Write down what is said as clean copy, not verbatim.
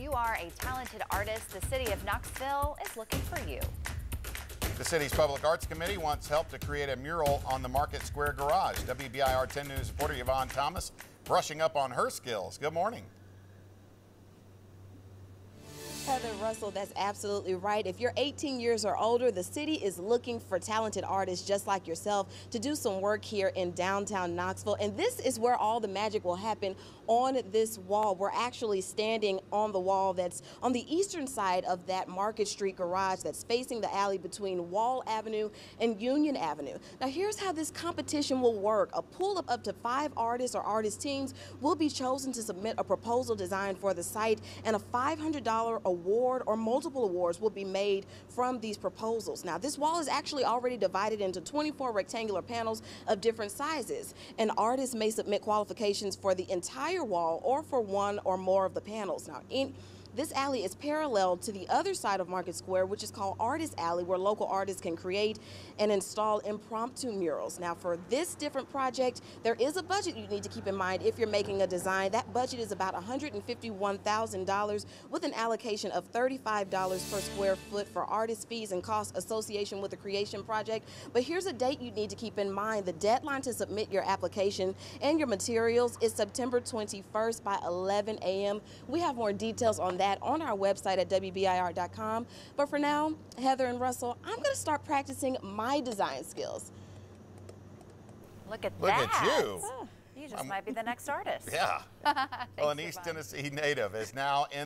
you are a talented artist, the city of Knoxville is looking for you. The city's Public Arts Committee wants help to create a mural on the Market Square Garage. WBIR 10 News reporter Yvonne Thomas brushing up on her skills. Good morning. Heather Russell, that's absolutely right. If you're 18 years or older, the city is looking for talented artists just like yourself to do some work here in downtown Knoxville. And this is where all the magic will happen on this wall. We're actually standing on the wall that's on the eastern side of that Market Street garage that's facing the alley between Wall Avenue and Union Avenue. Now, here's how this competition will work. A pool of up to 5 artists or artist teams will be chosen to submit a proposal design for the site, and a $500 award or multiple awards will be made from these proposals. Now, this wall is actually already divided into 24 rectangular panels of different sizes, and artists may submit qualifications for the entire wall or for one or more of the panels. Now, this alley is parallel to the other side of Market Square, which is called Artist Alley, where local artists can create and install impromptu murals. Now, for this different project, there is a budget you need to keep in mind if you're making a design. That budget is about $151,000 with an allocation of $35 per square foot for artist fees and costs associated with the creation project. But here's a date you need to keep in mind. The deadline to submit your application and your materials is September 21st by 11 a.m. We have more details on that on our website at WBIR.com. But for now, Heather and Russell, I'm going to start practicing my design skills. Look at Look that. at you. You just might be the next artist. Yeah. Well, an East Tennessee native is now in